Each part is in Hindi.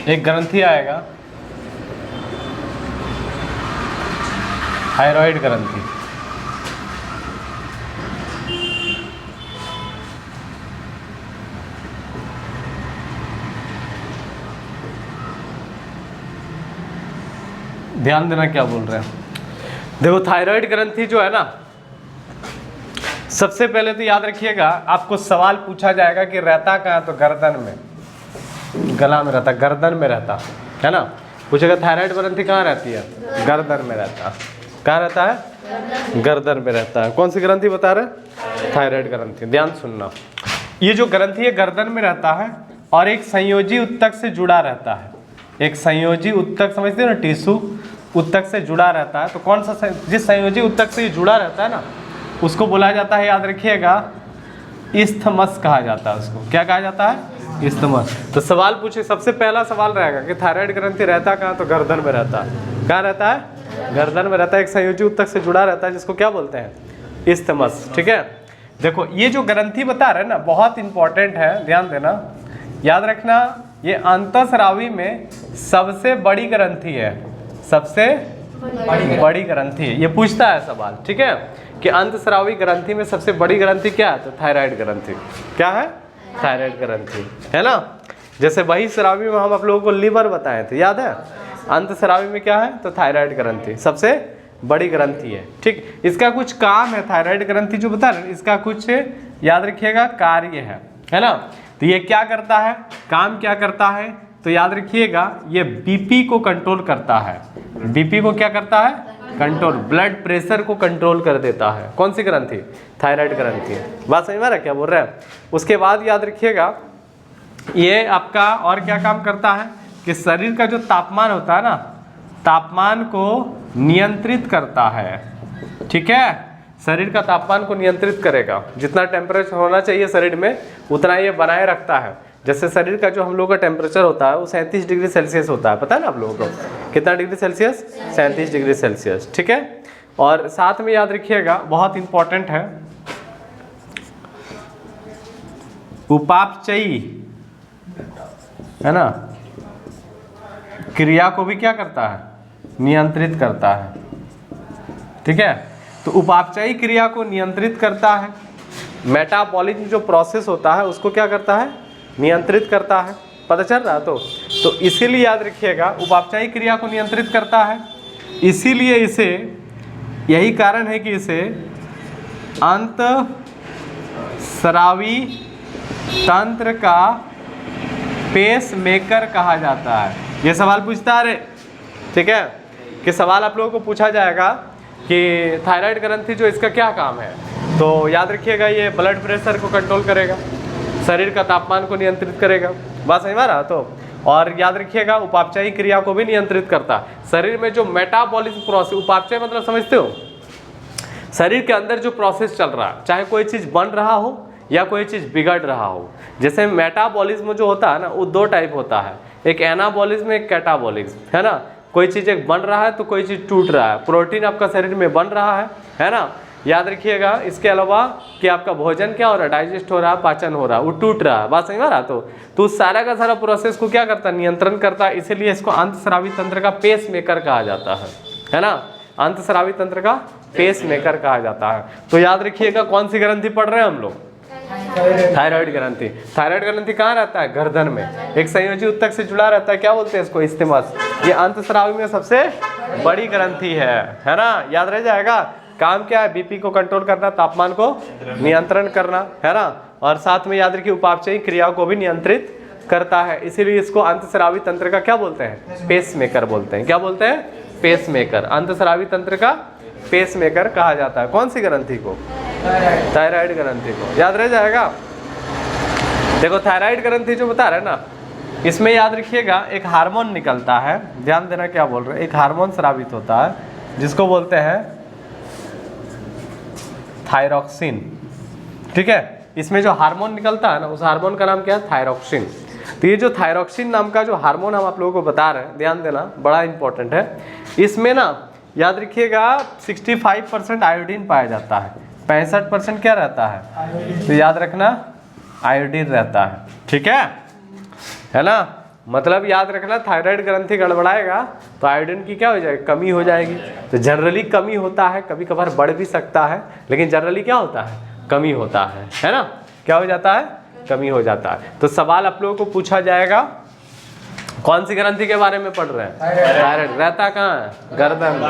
एक ग्रंथि आएगा थायराइड ग्रंथि। ध्यान देना क्या बोल रहे हैं। देखो थायराइड ग्रंथि जो है ना, सबसे पहले तो याद रखिएगा, आपको सवाल पूछा जाएगा कि रहता कहाँ है, तो गर्दन में, गला में रहता, गर्दन में रहता है ना। पूछेगा थायराइड ग्रंथि कहाँ रहती है, गर्दन में रहता है। कहाँ रहता है, गर्दन में रहता है। कौन सी ग्रंथि बता रहे, थायराइड ग्रंथि। ध्यान सुनना, ये जो ग्रंथि है गर्दन में रहता है और एक संयोजी उत्तक से जुड़ा रहता है। एक संयोजी उत्तक समझते हो ना, टिश्यू उत्तक से जुड़ा रहता है। तो कौन सा, जिस संयोजी उत्तक से ये जुड़ा रहता है ना, उसको बोला जाता है, याद रखिएगा, इस्थमस कहा जाता है। उसको क्या कहा जाता है, इस्थमस। तो सवाल पूछे, सबसे पहला सवाल रहेगा कि थायराइड ग्रंथि रहता कहाँ, तो गर्दन में रहता है। कहाँ रहता है, गर्दन में रहता है। एक संयोजी उत्तक से जुड़ा रहता है, जिसको क्या बोलते हैं, इस्थमस। ठीक है। देखो ये जो ग्रंथि बता रहे हैं ना, बहुत इंपॉर्टेंट है, ध्यान देना, याद रखना। ये अंतःस्रावी में सबसे बड़ी ग्रंथि है, सबसे बड़ी ग्रंथि है। ये पूछता है सवाल, ठीक है, कि अंतःस्रावी ग्रंथि में सबसे बड़ी ग्रंथि क्या है, तो थायराइड ग्रंथि। क्या है, थायराइड ग्रंथि, है ना। जैसे बहिःस्रावी में हम आप लोगों को लीवर बताए थे, याद है। अंतःस्रावी में क्या है, तो थायराइड ग्रंथि सबसे बड़ी ग्रंथि है। ठीक, इसका कुछ काम है, थायराइड ग्रंथि जो बता रहे, इसका कुछ याद रखिएगा कार्य है ना। तो ये क्या करता है, काम क्या करता है, तो याद रखिएगा, ये बीपी को कंट्रोल करता है। बीपी को क्या करता है, कंट्रोल, ब्लड प्रेशर को कंट्रोल कर देता है। कौन सी ग्रंथि, थायराइड ग्रंथि। बात समझ में आ रहा है क्या बोल रहे हैं। उसके बाद याद रखिएगा, ये आपका और क्या काम करता है, कि शरीर का जो तापमान होता है ना, तापमान को नियंत्रित करता है। ठीक है, शरीर का तापमान को नियंत्रित करेगा। जितना टेम्परेचर होना चाहिए शरीर में, उतना ये बनाए रखता है। जैसे शरीर का जो हम लोगों का टेम्परेचर होता है वो 37 डिग्री सेल्सियस होता है, पता है ना आप लोगों को। कितना डिग्री सेल्सियस, 37 डिग्री सेल्सियस। ठीक है। और साथ में याद रखिएगा, बहुत इंपॉर्टेंट है, उपापचयी, है ना, क्रिया को भी क्या करता है, नियंत्रित करता है। ठीक है, तो उपापचयी क्रिया को नियंत्रित करता है। मेटाबॉलिज्म जो प्रोसेस होता है उसको क्या करता है, नियंत्रित करता है। पता चल रहा है। तो इसीलिए याद रखिएगा, उपापचयी क्रिया को नियंत्रित करता है। इसीलिए इसे, यही कारण है कि इसे अंतःस्रावी तंत्र का पेस मेकर कहा जाता है। ये सवाल पूछता है, ठीक है, कि सवाल आप लोगों को पूछा जाएगा कि थायराइड ग्रंथि जो, इसका क्या काम है। तो याद रखिएगा, ये ब्लड प्रेशर को कंट्रोल करेगा, शरीर का तापमान को नियंत्रित करेगा। बात समझ में आ रहा। तो और याद रखिएगा, उपापचयी क्रिया को भी नियंत्रित करता है। शरीर में जो मेटाबॉलिज्म प्रोसेस, उपापचय मतलब समझते हो, शरीर के अंदर जो प्रोसेस चल रहा है, चाहे कोई चीज़ बन रहा हो या कोई चीज़ बिगड़ रहा हो। जैसे मेटाबॉलिज्म जो होता है ना, वो दो टाइप होता है, एक एनाबॉलिज्म, एक कैटाबॉलिज्म, है ना। कोई चीज़ एक बन रहा है तो कोई चीज़ टूट रहा है। प्रोटीन आपका शरीर में बन रहा है ना। याद रखिएगा, इसके अलावा कि आपका भोजन क्या हो रहा है, डाइजेस्ट हो रहा है, पाचन हो रहा है, वो टूट रहा है। बात समझ में आ रहा। तो सारा का सारा प्रोसेस को क्या करता है, नियंत्रण करता है। इसीलिए इसको अंतःस्रावी तंत्र का पेस मेकर कहा जाता है ना। अंतःस्रावी तंत्र का पेस मेकर कहा जाता है। तो याद रखिएगा, कौन सी ग्रंथि पढ़ रहे हैं हम लोग, थायराइड ग्रंथि। थायराइड ग्रंथि कहाँ रहता है, गर्दन में, एक संयोजी उत्तक से जुड़ा रहता है। क्या बोलते हैं इसको, इस्थमस। ये अंतःस्रावी में सबसे बड़ी ग्रंथि है ना। याद रह जाएगा। काम क्या है, बीपी को कंट्रोल करना, तापमान को नियंत्रण करना, है ना। और साथ में याद रखिए, उपापचयी क्रियाओं को भी नियंत्रित करता है। इसीलिए इसको अंतःस्रावी तंत्र का क्या बोलते हैं, पेस मेकर बोलते हैं। क्या बोलते हैं, पेस मेकर। अंतःस्रावी तंत्र का पेस मेकर कहा जाता है। कौन सी ग्रंथि को, थायराइड ग्रंथि को। याद रह जाएगा। देखो थायराइड ग्रंथि जो बता रहे हैं ना, इसमें याद रखिएगा, एक हार्मोन निकलता है। ध्यान देना क्या बोल रहे हैं, एक हार्मोन स्रावित होता है जिसको बोलते हैं थायरॉक्सिन। ठीक है, इसमें जो हार्मोन निकलता है ना, उस हार्मोन का नाम क्या है, थायरॉक्सिन। तो ये जो थायरॉक्सिन नाम का जो हार्मोन हम आप लोगों को बता रहे हैं, ध्यान देना, बड़ा इंपॉर्टेंट है। इसमें ना याद रखिएगा 65% आयोडीन पाया जाता है, 65% क्या रहता है, तो याद रखना आयोडीन रहता है। ठीक है ना। मतलब याद रखना, थायराइड ग्रंथि गड़बड़ाएगा तो आयोडीन की क्या हो जाएगी, कमी हो जाएगी। तो जनरली कमी होता है, कभी कभार बढ़ भी सकता है, लेकिन जनरली क्या होता है, कमी होता है ना। क्या हो जाता है, कमी हो जाता है। तो सवाल आप लोगों को पूछा जाएगा, कौन सी ग्रंथि के बारे में पढ़ रहे हैं, थायराइड। रहता कहाँ है, गर्दन में,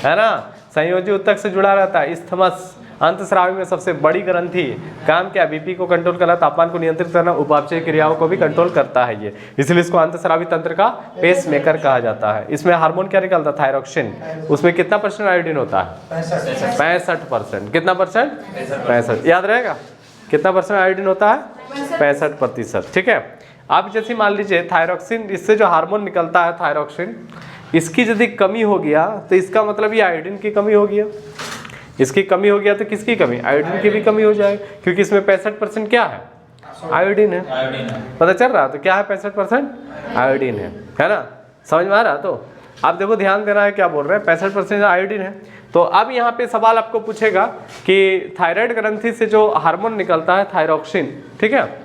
है ना। संयोजी ऊतक से जुड़ा रहता है। इस्थमस अंतस्रावी में सबसे बड़ी ग्रंथि। काम क्या, बीपी को कंट्रोल करना, तापमान को नियंत्रित करना, उपापचय क्रियाओं को भी कंट्रोल करता है ये, इसलिए इसको अंतस्रावी तंत्र का पेस मेकर कहा जाता है। इसमें हार्मोन क्या निकलता है, थायरोक्सिन। उसमें कितना % आयोडीन होता है, 65%। कितना %, 65। याद रहेगा कितना % आयोडीन होता है, 65%। ठीक है। आप जैसे मान लीजिए थायरोक्सिन, इससे जो हार्मोन निकलता है थायरोक्सिन, इसकी यदि कमी हो गया तो इसका मतलब ये आयोडीन की कमी हो गया। इसकी कमी हो गया तो किसकी कमी, आयोडीन की भी कमी हो जाएगी, क्योंकि इसमें 65% क्या है, आयोडीन है। पता चल रहा, तो क्या है, 65% आयोडीन है ना। समझ में आ रहा। तो आप देखो, ध्यान देना है क्या बोल रहे हैं, 65% आयोडीन है। तो अब यहाँ पे सवाल आपको पूछेगा कि थायराइड ग्रंथि से जो हार्मोन निकलता है थायरोक्सिन, ठीक है,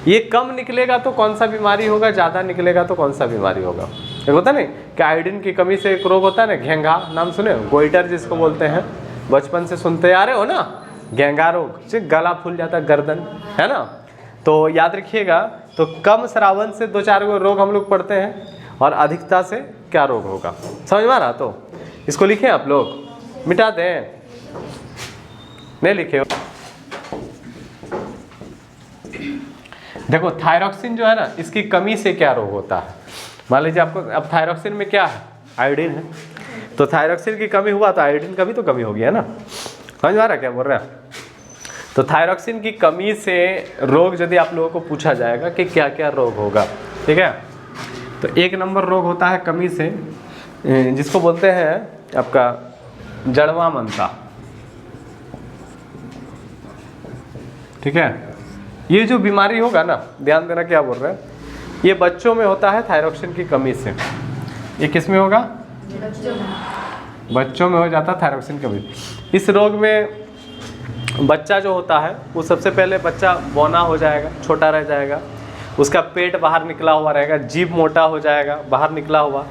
ये कम निकलेगा तो कौन सा बीमारी होगा, ज़्यादा निकलेगा तो कौन सा बीमारी होगा। एक होता नहीं कि आयोडीन की कमी से एक रोग होता है ना, घेंघा, नाम सुने, गोइटर जिसको बोलते हैं, बचपन से सुनते आ रहे हो ना, घेंघा रोग, गला फूल जाता है, गर्दन, है ना। तो याद रखिएगा, तो कम श्रावण से 2-4 रोग हम लोग पढ़ते हैं, और अधिकता से क्या रोग होगा। समझ में आ रहा। तो इसको लिखें आप लोग, मिटा दें, नहीं लिखे। देखो थायरोक्सिन जो है ना, इसकी कमी से क्या रोग होता है। मान लीजिए आपको, अब थायरोक्सिन में क्या है, आयोडीन है, तो थायरोक्सिन की कमी हुआ तो आयोडीन का भी तो कमी होगी, है ना। समझ में आ रहा है क्या बोल रहे हैं। तो थायरोक्सिन की कमी से रोग यदि आप लोगों को पूछा जाएगा कि क्या क्या रोग होगा, ठीक है, तो 1 नंबर रोग होता है कमी से, जिसको बोलते हैं आपका जड़वा मनता। ठीक है, ये जो बीमारी होगा ना, ध्यान देना क्या बोल रहे हैं, ये बच्चों में होता है थायरोक्सिन की कमी से। ये किस में होगा, बच्चों में हो जाता है थायरोक्सिन की कमी। इस रोग में बच्चा जो होता है वो सबसे पहले बच्चा बौना हो जाएगा, छोटा रह जाएगा, उसका पेट बाहर निकला हुआ रहेगा, जीभ मोटा हो जाएगा, बाहर निकला हुआ,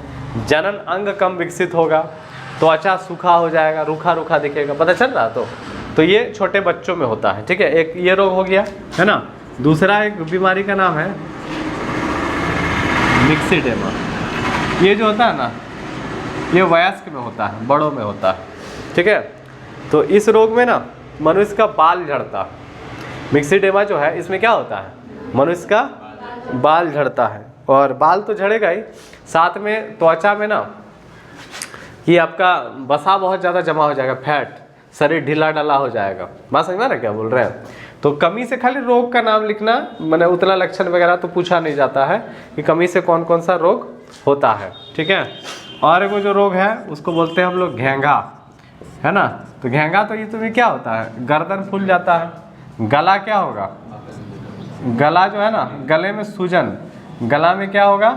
जनन अंग कम विकसित होगा, त्वचा सूखा हो जाएगा, रूखा रूखा दिखेगा। पता चल रहा। तो ये छोटे बच्चों में होता है। ठीक है, एक ये रोग हो गया, है ना। दूसरा एक बीमारी का नाम है मिक्सिडेमा। ये जो होता है ना, ये वयस्क में होता है, बड़ों में होता है। ठीक है, तो इस रोग में ना मनुष्य का बाल झड़ता है। मिक्सिडेमा जो है, इसमें क्या होता है, मनुष्य का बाल झड़ता है, और बाल तो झड़ेगा ही, साथ में त्वचा में ना ये आपका वसा बहुत ज़्यादा जमा हो जाएगा, फैट, शरीर ढीला ढाला हो जाएगा। बात समझ में आ रहा है क्या बोल रहे हैं। तो कमी से खाली रोग का नाम लिखना, मैंने उतना लक्षण वगैरह तो पूछा नहीं जाता है कि कमी से कौन कौन सा रोग होता है। ठीक है, और एक जो रोग है उसको बोलते हैं हम लोग घेंघा, है ना। तो घेंघा तो ये तुम्हें क्या होता है, गर्दन फूल जाता है, गला क्या होगा, गला जो है ना, गले में सूजन, गला में क्या होगा,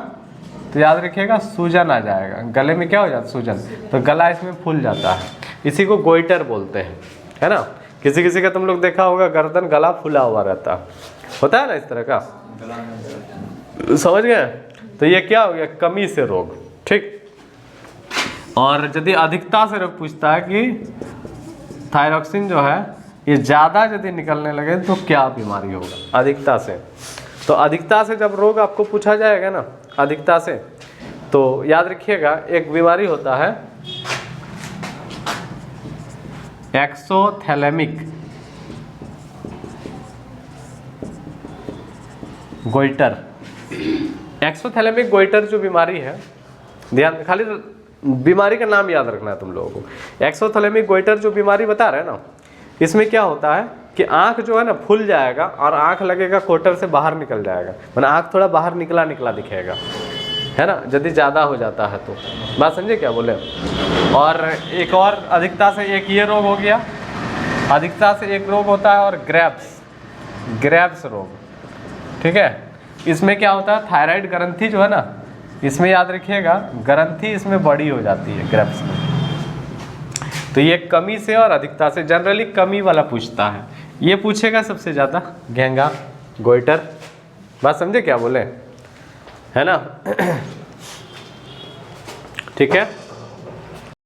तो याद रखिएगा सूजन आ जाएगा, गले में क्या हो जाता है, सूजन, तो गला इसमें फूल जाता है, इसी को गोइटर बोलते हैं, है ना। किसी किसी का तुम लोग देखा होगा गर्दन गला फूला हुआ रहता होता है ना, इस तरह का, समझ गए। तो ये क्या हो गया, कमी से रोग। ठीक, और यदि अधिकता से रोग पूछता है कि थायरोक्सिन जो है ये ज़्यादा यदि निकलने लगे तो क्या बीमारी होगा, अधिकता से। तो अधिकता से जब रोग आपको पूछा जाएगा ना, अधिकता से, तो याद रखिएगा एक बीमारी होता है एक्सोथैलेमिक गोइटर। एक्सोथैलेमिक गोइटर जो बीमारी है, ध्यान, खाली बीमारी का नाम याद रखना है तुम लोगों को। एक्सोथैलेमिक गोइटर जो बीमारी बता रहे हैं ना, इसमें क्या होता है कि आँख जो है ना फूल जाएगा, और आँख लगेगा कोटर से बाहर निकल जाएगा, मतलब आँख थोड़ा बाहर निकला निकला दिखेगा, है ना, यदि ज़्यादा हो जाता है तो। बात समझे क्या बोले। और एक और अधिकता से एक ये रोग हो गया, अधिकता से एक रोग होता है और ग्रेव्स रोग। ठीक है, इसमें क्या होता है, थायराइड ग्रंथि जो है ना, इसमें याद रखिएगा ग्रंथि इसमें बड़ी हो जाती है ग्रेव्स में। तो ये कमी से और अधिकता से, जनरली कमी वाला पूछता है, ये पूछेगा सबसे ज़्यादा घेंघा, गोइटर। बात समझे क्या बोले। है ना। ठीक है।